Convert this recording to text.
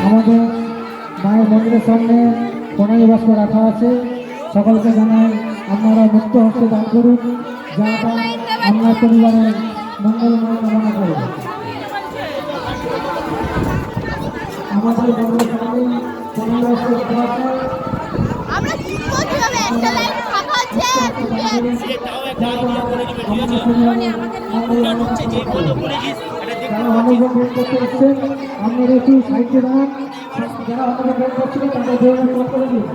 আমাদের মায়ের মন্দিরের সামনে প্রণামী বাস্ক রাখা আছে। সকলকে জানাই আপনারা মুক্ত হস্তে দান করুন, যাটা আপনার পরিবারের মঙ্গলময় কামনা করে। আমাদের মন্দিরের সামনে প্রণামী বাস্ক রাখা আছে। আপনারা একটু সাইডে দাঁড়ান, যারা আমাদের বের করছিল তাদের বের করে দিন।